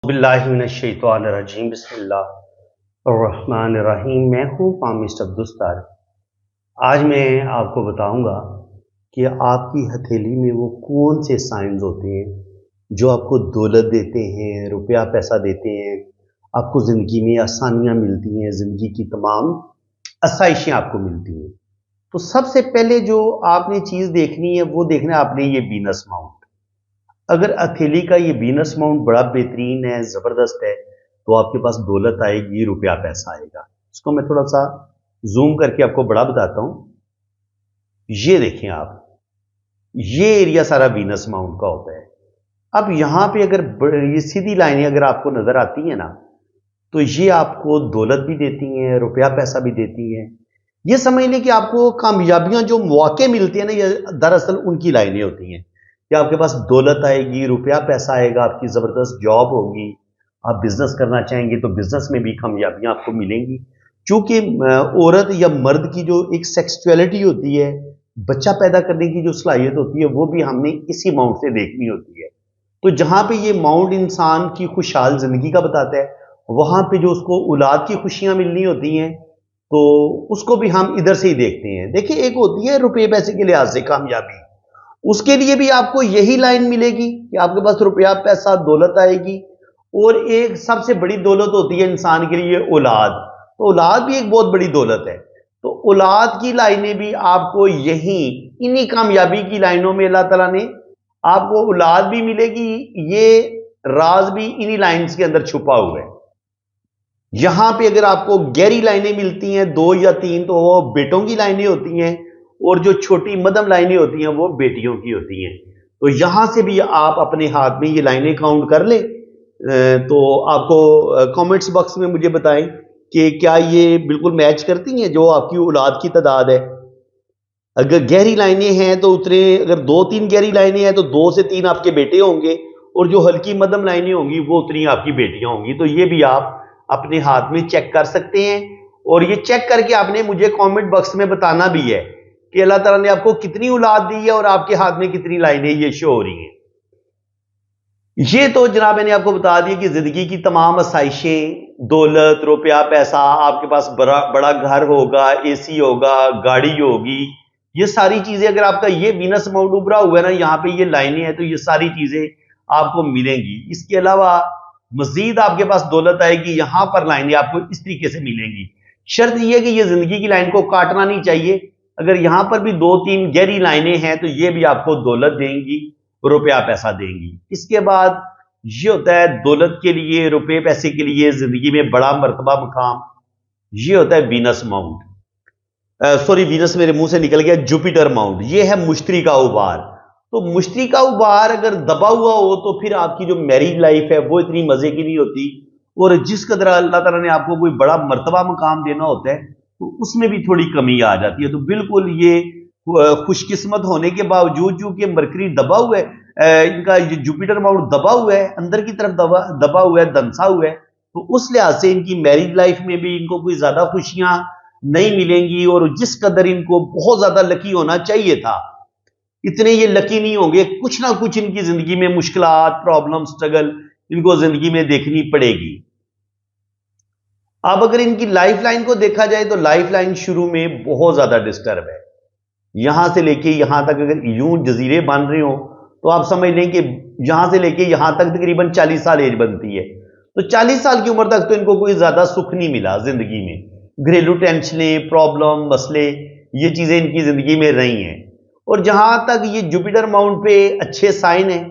बिस्मिल्लाहिर्रहमानिर्रहीम बिस्मिल्लाहिर्रहमानिर्रहीम। मैं हूँ पामिस्ट अब्दुस्तार। आज मैं आपको बताऊंगा कि आपकी हथेली में वो कौन से साइंस होते हैं जो आपको दौलत देते हैं, रुपया पैसा देते हैं, आपको ज़िंदगी में आसानियाँ मिलती हैं, ज़िंदगी की तमाम आसाइशें आपको मिलती हैं। तो सबसे पहले जो आपने चीज़ देखनी है वो देखना है आपने ये वीनस माउंट। अगर हथेली का ये वीनस माउंट बड़ा बेहतरीन है, ज़बरदस्त है, तो आपके पास दौलत आएगी, रुपया पैसा आएगा। इसको मैं थोड़ा सा जूम करके आपको बड़ा बताता हूं। ये देखें आप, ये एरिया सारा वीनस माउंट का होता है। अब यहां पे अगर ये सीधी लाइनें अगर आपको नजर आती हैं ना, तो ये आपको दौलत भी देती हैं, रुपया पैसा भी देती हैं। ये समझ लें कि आपको कामयाबियां जो मौके मिलते हैं ना, ये दरअसल उनकी लाइनें होती हैं कि आपके पास दौलत आएगी, रुपया पैसा आएगा, आपकी ज़बरदस्त जॉब होगी, आप बिजनेस करना चाहेंगे तो बिजनेस में भी कामयाबियां आपको मिलेंगी। क्योंकि औरत या मर्द की जो एक सेक्सुअलिटी होती है, बच्चा पैदा करने की जो सलाहियत होती है, वो भी हमने इसी माउंट से देखनी होती है। तो जहां पे ये माउंट इंसान की खुशहाल जिंदगी का बताता है, वहां पे जो उसको औलाद की खुशियां मिलनी होती हैं, तो उसको भी हम इधर से ही देखते हैं। देखिए, एक होती है रुपये पैसे के लिहाज से कामयाबी, उसके लिए भी आपको यही लाइन मिलेगी कि आपके पास रुपया पैसा दौलत आएगी। और एक सबसे बड़ी दौलत होती है इंसान के लिए औलाद। तो औलाद भी एक बहुत बड़ी दौलत है। तो औलाद की लाइनें भी आपको यही इन्हीं कामयाबी की लाइनों में अल्लाह ताला ने आपको औलाद भी मिलेगी। ये राज भी इन्हीं लाइन्स के अंदर छुपा हुआ है। यहां पे अगर आपको गहरी लाइनें मिलती हैं, दो या तीन, तो वो बेटों की लाइनें होती हैं, और जो छोटी मध्यम लाइनें होती हैं वो बेटियों की होती हैं। तो यहां से भी आप अपने हाथ में ये लाइनें काउंट कर लें। तो आपको कमेंट्स बॉक्स में मुझे बताएं कि क्या ये बिल्कुल मैच करती हैं जो आपकी औलाद की तादाद है। अगर गहरी लाइनें हैं तो उतने, अगर दो तीन गहरी लाइनें हैं तो दो से तीन आपके बेटे होंगे, और जो हल्की मध्यम लाइनें होंगी वो उतनी आपकी बेटियां होंगी। तो ये भी आप अपने हाथ में चेक कर सकते हैं, और ये चेक करके आपने मुझे कमेंट बॉक्स में बताना भी है कि अल्लाह ताला ने आपको कितनी औलाद दी है और आपके हाथ में कितनी लाइनें ये शो हो रही हैं। ये तो जनाब मैंने आपको बता दिया कि जिंदगी की तमाम आसाइशें, दौलत, रुपया पैसा, आपके पास बड़ा बड़ा घर होगा, एसी होगा, गाड़ी होगी, ये सारी चीजें, अगर आपका ये वीनस माउंट उभरा हुआ है ना, यहाँ पे ये लाइनें हैं, तो ये सारी चीजें आपको मिलेंगी। इसके अलावा मजीद आपके पास दौलत आएगी, यहां पर लाइनें आपको इस तरीके से मिलेंगी। शर्त यह है कि ये जिंदगी की लाइन को काटना नहीं चाहिए। अगर यहां पर भी दो तीन गहरी लाइनें हैं तो ये भी आपको दौलत देंगी, रुपया पैसा देंगी। इसके बाद ये होता है दौलत के लिए, रुपये पैसे के लिए जिंदगी में बड़ा मर्तबा मुकाम, ये होता है वीनस माउंट। सॉरी, वीनस मेरे मुंह से निकल गया, जुपिटर माउंट। ये है मुश्तरी का उबार। तो मुश्तरी का उबार अगर दबा हुआ हो तो फिर आपकी जो मैरिज लाइफ है वो इतनी मजे की नहीं होती, और जिस कदर अल्लाह ताला ने आपको कोई बड़ा मर्तबा मुकाम देना होता है तो उसमें भी थोड़ी कमी आ जाती है। तो बिल्कुल ये खुशकिस्मत होने के बावजूद, चूंकि मरकरी दबा हुआ है, इनका ये जुपिटर माउंट दबा हुआ है, अंदर की तरफ दबा हुआ है, दंसा हुआ है, तो उस लिहाज से इनकी मैरिज लाइफ में भी इनको कोई ज्यादा खुशियां नहीं मिलेंगी। और जिस कदर इनको बहुत ज्यादा लकी होना चाहिए था, इतने ये लकी नहीं होंगे। कुछ ना कुछ इनकी जिंदगी में मुश्किलात, प्रॉब्लम, स्ट्रगल इनको जिंदगी में देखनी पड़ेगी। अब अगर इनकी लाइफ लाइन को देखा जाए तो लाइफ लाइन शुरू में बहुत ज्यादा डिस्टर्ब है। यहां से लेके यहां तक अगर यूं जजीरे बन रहे हो तो आप समझ लें कि यहां से लेके यहां तक तकरीबन 40 साल एज बनती है। तो 40 साल की उम्र तक तो इनको कोई ज्यादा सुख नहीं मिला जिंदगी में। घरेलू टेंशनें, प्रॉब्लम, मसले, ये चीजें इनकी जिंदगी में रही हैं। और जहां तक ये जुपिटर माउंट पे अच्छे साइन है,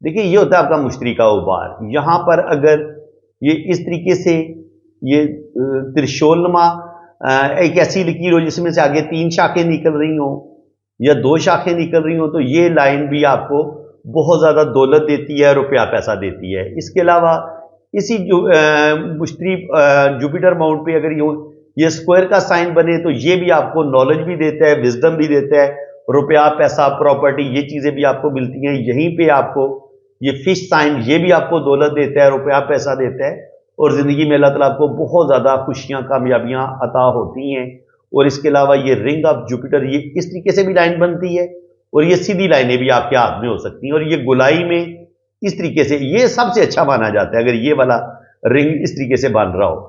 देखिए ये होता है आपका मुश्तरी का उबार। यहां पर अगर ये इस तरीके से ये त्रिशूलनुमा एक ऐसी लकीर हो जिसमें से आगे तीन शाखें निकल रही हो या दो शाखें निकल रही हो, तो ये लाइन भी आपको बहुत ज्यादा दौलत देती है, रुपया पैसा देती है। इसके अलावा इसी मुश्तरी जुपिटर माउंट पे अगर ये स्क्वायर का साइन बने तो ये भी आपको नॉलेज भी देता है, विजडम भी देता है, रुपया पैसा, प्रॉपर्टी, ये चीजें भी आपको मिलती हैं। यहीं पे आपको ये फिश साइन, ये भी आपको दौलत देता है, रुपया पैसा देता है, और जिंदगी में अल्लाह ताला आपको बहुत ज्यादा खुशियां, कामयाबियां अता होती हैं। और इसके अलावा ये रिंग ऑफ जुपिटर, ये इस तरीके से भी लाइन बनती है, और ये सीधी लाइनें भी आपके हाथ में हो सकती हैं। और ये गुलाई में इस तरीके से ये सबसे अच्छा माना जाता है। अगर ये वाला रिंग इस तरीके से बन रहा हो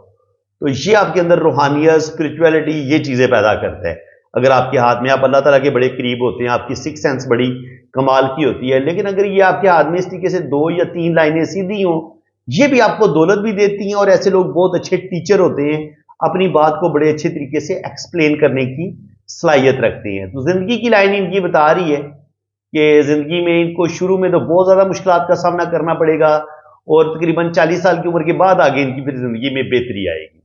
तो ये आपके अंदर रूहानियत, स्पिरिचुअलिटी, ये चीजें पैदा करता है। अगर आपके हाथ में आप अल्लाह ताला के बड़े करीब होते हैं, आपकी सिक्स सेंस बड़ी कमाल की होती है, लेकिन अगर ये आपके हाथ में इस तरीके से 2 या 3 लाइनें सीधी हों, ये भी आपको दौलत भी देती हैं। और ऐसे लोग बहुत अच्छे टीचर होते हैं, अपनी बात को बड़े अच्छे तरीके से एक्सप्लेन करने की सलाहियत रखते हैं। तो जिंदगी की लाइन इनकी बता रही है कि जिंदगी में इनको शुरू में तो बहुत ज्यादा मुश्किलात का सामना करना पड़ेगा और तकरीबन 40 साल की उम्र के बाद आगे इनकी फिर जिंदगी में बेहतरी आएगी।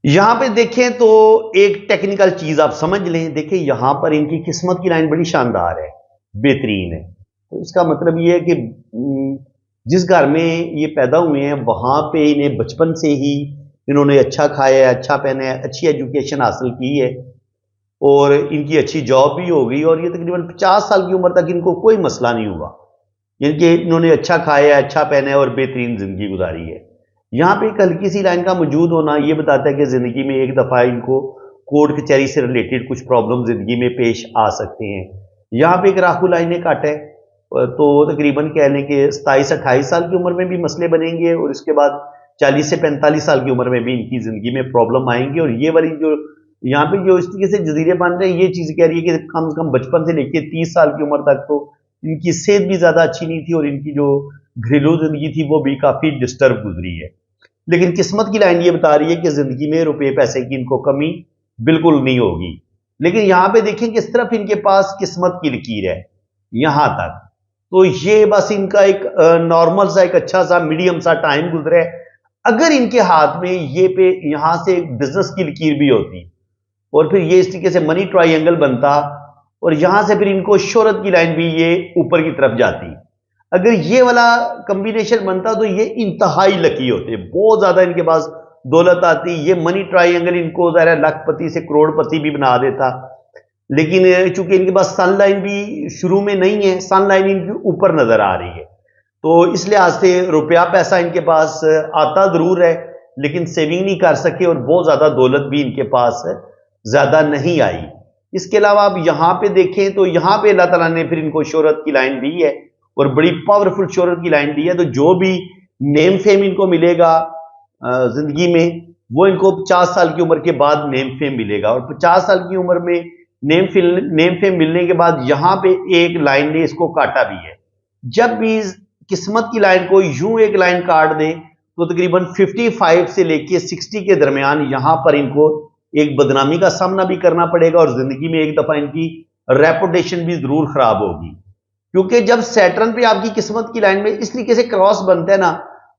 यहां पे देखें तो एक टेक्निकल चीज आप समझ लें। देखिए यहां पर इनकी किस्मत की लाइन बड़ी शानदार है, बेहतरीन है। तो इसका मतलब ये है कि जिस घर में ये पैदा हुए हैं वहां पे इन्हें बचपन से ही इन्होंने अच्छा खाया है, अच्छा पहना है, अच्छी एजुकेशन हासिल की है और इनकी अच्छी जॉब भी हो गई और ये तकरीबन 50 साल की उम्र तक इनको कोई मसला नहीं हुआ। इनके इन्होंने अच्छा खाया है, अच्छा पहना है और बेहतरीन जिंदगी गुजारी है। यहाँ पे एक हल्की सी लाइन का मौजूद होना ये बताता है कि जिंदगी में एक दफा इनको कोर्ट कचहरी से रिलेटेड कुछ प्रॉब्लम जिंदगी में पेश आ सकते हैं। यहाँ पे एक राहु लाइन कट है तो तकरीबन कह लें कि 27-28 साल की उम्र में भी मसले बनेंगे और इसके बाद 40 से 45 साल की उम्र में भी इनकी जिंदगी में प्रॉब्लम आएंगे। और ये वाली जो यहाँ पे जो इस तरीके से जजीरे बन रहे हैं, ये चीज कह रही है कि कम से कम बचपन से लेकर 30 साल की उम्र तक तो इनकी सेहत भी ज्यादा अच्छी नहीं थी और इनकी जो घरेलू जिंदगी थी वो भी काफी डिस्टर्ब गुजरी है। लेकिन किस्मत की लाइन ये बता रही है कि जिंदगी में रुपए पैसे की इनको कमी बिल्कुल नहीं होगी। लेकिन यहां पे देखें किस तरफ इनके पास किस्मत की लकीर है, यहां तक। तो ये बस इनका एक नॉर्मल सा, एक अच्छा सा, मीडियम सा टाइम गुजरा है। अगर इनके हाथ में ये पे यहां से बिजनेस की लकीर भी होती और फिर ये इस तरीके से मनी ट्राइंगल बनता और यहां से फिर इनको शोहरत की लाइन भी ये ऊपर की तरफ जाती। अगर ये वाला कॉम्बिनेशन बनता तो ये इंतहाई लकी होते, बहुत ज्यादा इनके पास दौलत आती। ये मनी ट्राइंगल इनको ज़रा लखपति से करोड़पति भी बना देता। लेकिन चूंकि इनके पास सनलाइन भी शुरू में नहीं है, सनलाइन इनके ऊपर नजर आ रही है, तो इस लिहाज से रुपया पैसा इनके पास आता जरूर है लेकिन सेविंग नहीं कर सके और बहुत ज्यादा दौलत भी इनके पास ज्यादा नहीं आई। इसके अलावा आप यहां पे देखें तो यहां पे अल्लाह ताला ने फिर इनको शोहरत की लाइन दी है और बड़ी पावरफुल शोहरत की लाइन दी है। तो जो भी नेम फेम इनको मिलेगा जिंदगी में, वो इनको 50 साल की उम्र के बाद नेम फेम मिलेगा। और 50 साल की उम्र में नेम फेम मिलने के बाद यहां पे एक लाइन ने इसको काटा भी है। जब भी किस्मत की लाइन को यूं एक लाइन काट दे तो तकरीबन 55 से लेके 60 के दरमियान यहां पर इनको एक बदनामी का सामना भी करना पड़ेगा और जिंदगी में एक दफा इनकी रेपुटेशन भी जरूर खराब होगी। क्योंकि जब सैटर्न पे आपकी किस्मत की लाइन में इस तरीके से क्रॉस बनता है ना,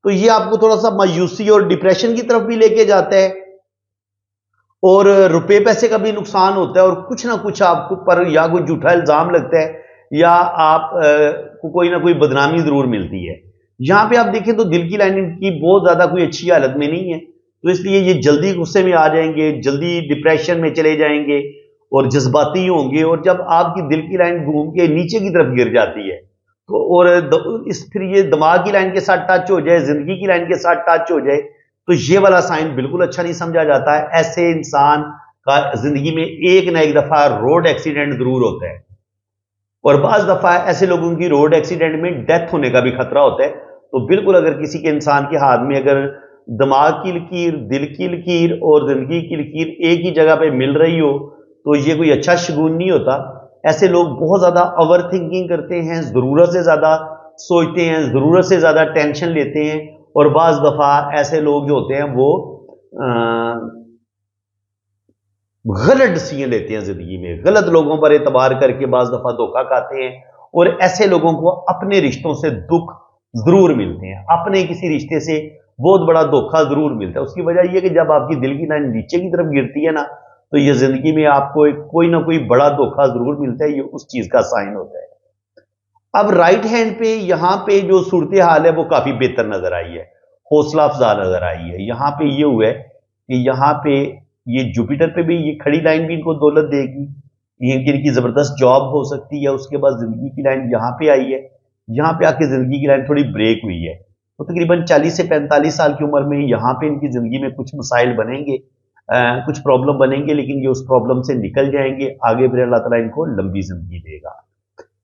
तो ये आपको थोड़ा सा मायूसी और डिप्रेशन की तरफ भी लेके जाता है और रुपए पैसे का भी नुकसान होता है और कुछ ना कुछ आपको पर या कोई झूठा इल्जाम लगता है या आप को कोई ना कोई बदनामी जरूर मिलती है। यहां पे आप देखें तो दिल की लाइन इनकी बहुत ज्यादा कोई अच्छी हालत में नहीं है, तो इसलिए ये जल्दी गुस्से में आ जाएंगे, जल्दी डिप्रेशन में चले जाएंगे और जज्बाती होंगे। और जब आपकी दिल की लाइन घूम के नीचे की तरफ गिर जाती है तो और इस फिर ये दिमाग की लाइन के साथ टच हो जाए, जिंदगी की लाइन के साथ टच हो जाए, तो ये वाला साइन बिल्कुल अच्छा नहीं समझा जाता है। ऐसे इंसान का जिंदगी में एक ना एक दफा रोड एक्सीडेंट जरूर होता है और बाज दफा ऐसे लोगों की रोड एक्सीडेंट में डेथ होने का भी खतरा होता है। तो बिल्कुल अगर किसी के इंसान के हाथ में अगर दिमाग की लकीर, दिल की लकीर और जिंदगी की लकीर एक ही जगह पे मिल रही हो तो ये कोई अच्छा शगुन नहीं होता। ऐसे लोग बहुत ज्यादा ओवर थिंकिंग करते हैं, जरूरत से ज्यादा सोचते हैं, जरूरत से ज्यादा टेंशन लेते हैं और बाज दफा ऐसे लोग जो होते हैं वो गलत डिसीजन लेते हैं जिंदगी में, गलत लोगों पर एतबार करके बाज दफा धोखा खाते हैं और ऐसे लोगों को अपने रिश्तों से दुख जरूर मिलते हैं, अपने किसी रिश्ते से बहुत बड़ा धोखा जरूर मिलता है। उसकी वजह यह कि जब आपकी दिल की लाइन नीचे की तरफ गिरती है ना, तो ये जिंदगी में आपको कोई ना कोई बड़ा धोखा जरूर मिलता है, ये उस चीज का साइन होता है। अब राइट हैंड पे यहां पे जो सूरत हाल है वो काफी बेहतर नजर आई है, हौसला अफजा नजर आई है। यहां पे ये हुआ है कि यहां पे ये जुपिटर पे भी ये खड़ी लाइन भी इनको दौलत देगी, इनकी जबरदस्त जॉब हो सकती है। उसके बाद जिंदगी की लाइन यहां पे आई है, यहां पे आके जिंदगी की लाइन थोड़ी ब्रेक हुई है, तो तकरीबन 40 से 45 साल की उम्र में यहां पे इनकी जिंदगी में कुछ मसाइल बनेंगे, कुछ प्रॉब्लम बनेंगे, लेकिन ये उस प्रॉब्लम से निकल जाएंगे। आगे फिर अल्लाह ताला इनको लंबी जिंदगी देगा।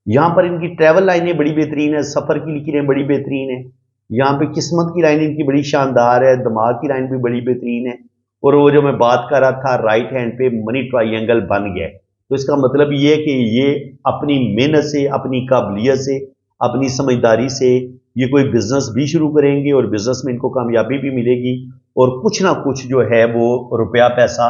यहाँ पर इनकी ट्रैवल लाइनें बड़ी बेहतरीन है, सफ़र की लकीरें बड़ी बेहतरीन है। यहाँ पे किस्मत की लाइन इनकी बड़ी शानदार है, दिमाग की लाइन भी बड़ी बेहतरीन है। और वो जो मैं बात कर रहा था राइट हैंड पे मनी ट्राइंगल बन गया है, तो इसका मतलब ये है कि ये अपनी मेहनत से, अपनी काबिलियत से, अपनी समझदारी से ये कोई बिजनेस भी शुरू करेंगे और बिजनेस में इनको कामयाबी भी मिलेगी और कुछ ना कुछ जो है वो रुपया पैसा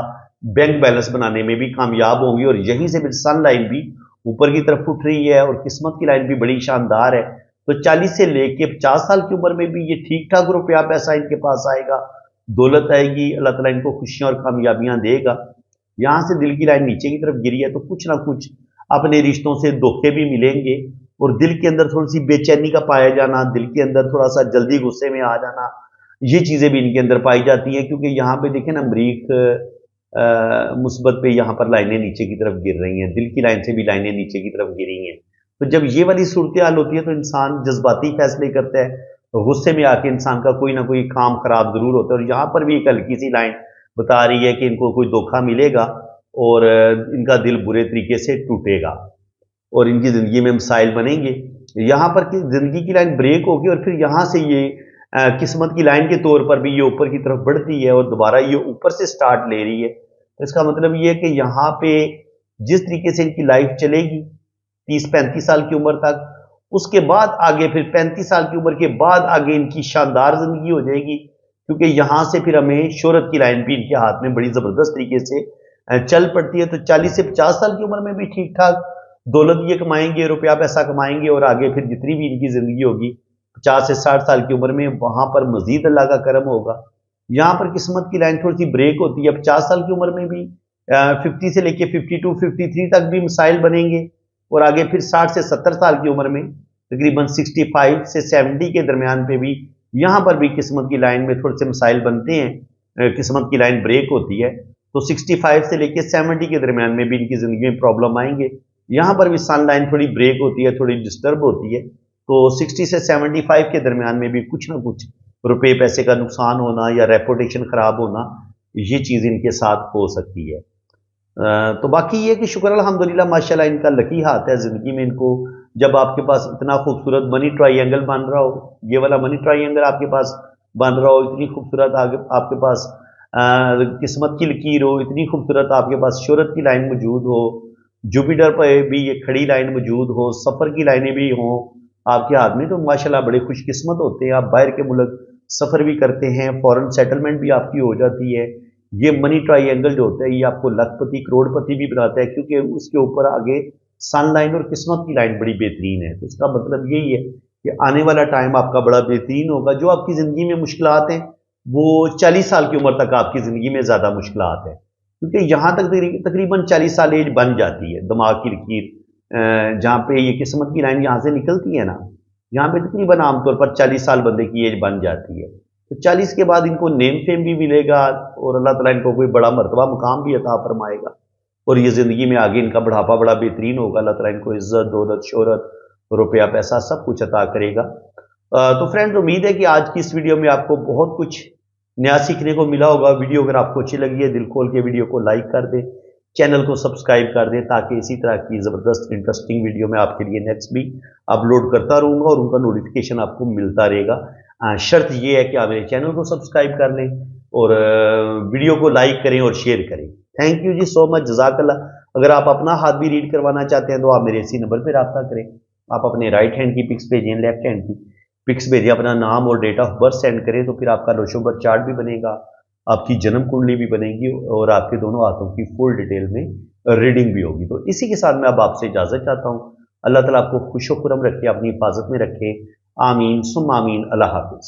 बैंक बैलेंस बनाने में भी कामयाब होंगे। और यहीं से फिर सन लाइन भी ऊपर की तरफ उठ रही है और किस्मत की लाइन भी बड़ी शानदार है। तो 40 से लेके 50 साल की उम्र में भी ये ठीक ठाक रुपया पैसा इनके पास आएगा, दौलत आएगी, अल्लाह ताला इनको खुशियां और कामयाबियां देगा। यहाँ से दिल की लाइन नीचे की तरफ गिरी है, तो कुछ ना कुछ अपने रिश्तों से धोखे भी मिलेंगे और दिल के अंदर थोड़ी सी बेचैनी का पाया जाना, दिल के अंदर थोड़ा सा जल्दी गुस्से में आ जाना, ये चीज़ें भी इनके अंदर पाई जाती हैं। क्योंकि यहाँ पे देखें ना, मरीख मुस्बत पे यहाँ पर लाइनें नीचे की तरफ गिर रही हैं, दिल की लाइन से भी लाइनें नीचे की तरफ गिरी हैं। तो जब ये वाली सूरत हाल होती है तो इंसान जज्बाती फैसले करता है, गुस्से में आके इंसान का कोई ना कोई काम खराब जरूर होता है। और यहाँ पर भी एक हल्की सी लाइन बता रही है कि इनको कोई धोखा मिलेगा और इनका दिल बुरे तरीके से टूटेगा और इनकी ज़िंदगी में मसाइल बनेंगे। यहाँ पर कि ज़िंदगी की लाइन ब्रेक होगी और फिर यहाँ से ये किस्मत की लाइन के तौर पर भी ये ऊपर की तरफ बढ़ती है और दोबारा ये ऊपर से स्टार्ट ले रही है। तो इसका मतलब ये है कि यहाँ पे जिस तरीके से इनकी लाइफ चलेगी 30-35 साल की उम्र तक, उसके बाद आगे फिर 35 साल की उम्र के बाद आगे इनकी शानदार ज़िंदगी हो जाएगी। क्योंकि यहाँ से फिर हमें शोहरत की लाइन भी इनके हाथ में बड़ी ज़बरदस्त तरीके से चल पड़ती है। तो 40 से 50 साल की उम्र में भी ठीक ठाक दौलत ये कमाएंगे, रुपया पैसा कमाएंगे और आगे फिर जितनी भी इनकी ज़िंदगी होगी 50 से 60 साल की उम्र में वहाँ पर मज़ीद अल्लाह का करम होगा। यहाँ पर किस्मत की लाइन थोड़ी सी ब्रेक होती है। 50 साल की उम्र में भी 50 से लेके 52, 53 तक भी मसाइल बनेंगे और आगे फिर 60 से 70 साल की उम्र में तकरीबन 65 से 70 के दरमियान पे भी यहाँ पर भी किस्मत की लाइन में थोड़े से मसाइल बनते हैं, किस्मत की लाइन ब्रेक होती है। तो 65 से लेके 70 के दरमियान में भी इनकी ज़िंदगी में प्रॉब्लम आएंगे। यहाँ पर भी सन लाइन थोड़ी ब्रेक होती है, थोड़ी डिस्टर्ब होती है। तो 60 से 75 के दरमियान में भी कुछ ना कुछ रुपए पैसे का नुकसान होना या रेपुटेशन ख़राब होना, ये चीज़ इनके साथ हो सकती है। तो बाकी ये कि शुक्र अल्हम्दुलिल्लाह माशाल्लाह इनका लकी हाथ है ज़िंदगी में। इनको जब आपके पास इतना खूबसूरत मनी ट्रायंगल बन रहा हो, ये वाला मनी ट्रायंगल आपके पास बन रहा हो, इतनी खूबसूरत आपके पास किस्मत की लकीर हो, इतनी खूबसूरत आपके पास शोहरत की लाइन मौजूद हो, जुपिटर पर भी ये खड़ी लाइन मौजूद हो, सफ़र की लाइनें भी हों आपके हाथ में, तो माशाल्लाह बड़े खुशकिस्मत होते हैं। आप बाहर के मुल्क सफ़र भी करते हैं, फॉरेन सेटलमेंट भी आपकी हो जाती है। ये मनी ट्रायंगल जो होता है ये आपको लखपति करोड़पति भी बनाता है, क्योंकि उसके ऊपर आगे सन लाइन और किस्मत की लाइन बड़ी बेहतरीन है। तो इसका मतलब यही है कि आने वाला टाइम आपका बड़ा बेहतरीन होगा। जो आपकी ज़िंदगी में मुश्किलात हैं वो 40 साल की उम्र तक आपकी ज़िंदगी में ज़्यादा मुश्किलात हैं, क्योंकि यहाँ तक तकरीबन 40 साल एज बन जाती है। दिमाग की लकीर जहाँ पे ये किस्मत की लाइन यहाँ से निकलती है ना, यहाँ पे तकरीबन आमतौर पर 40 साल बंदे की एज बन जाती है। तो 40 के बाद इनको नेम फेम भी मिलेगा और अल्लाह ताला इनको कोई बड़ा मर्तबा मुकाम भी अता फरमाएगा और ये ज़िंदगी में आगे इनका बढ़ापा बड़ा बेहतरीन होगा। अल्लाह ताला इनको इज़्ज़त, दौलत, शोहरत, रुपया पैसा सब कुछ अता करेगा। तो फ्रेंड्स, उम्मीद है कि आज की इस वीडियो में आपको बहुत कुछ नया सीखने को मिला होगा। वीडियो अगर आपको अच्छी लगी है, दिल खोल के वीडियो को लाइक कर दें, चैनल को सब्सक्राइब कर दें, ताकि इसी तरह की ज़बरदस्त इंटरेस्टिंग वीडियो मैं आपके लिए नेक्स्ट भी अपलोड करता रहूँगा और उनका नोटिफिकेशन आपको मिलता रहेगा। शर्त ये है कि आप मेरे चैनल को सब्सक्राइब कर लें और वीडियो को लाइक करें और शेयर करें। थैंक यू जी सो मच, जज़ाकल्लाह। अगर आप अपना हाथ भी रीड करवाना चाहते हैं तो आप मेरे इसी नंबर पर रब्ता करें। आप अपने राइट हैंड की पिक्स भेजें, लेफ्ट हैंड की पिक्स भेजें, अपना नाम और डेट ऑफ बर्थ सेंड करें, तो फिर आपका रोशो बर्थ चार्ट भी बनेगा, आपकी जन्म कुंडली भी बनेगी और आपके दोनों हाथों की फुल डिटेल में रीडिंग भी होगी। तो इसी के साथ मैं अब आपसे इजाज़त चाहता हूँ। अल्लाह ताला आपको खुश व खुरम रखे, अपनी हिफाजत में रखे। आमीन सुम्मा आमीन। अल्लाह हाफ़िज़।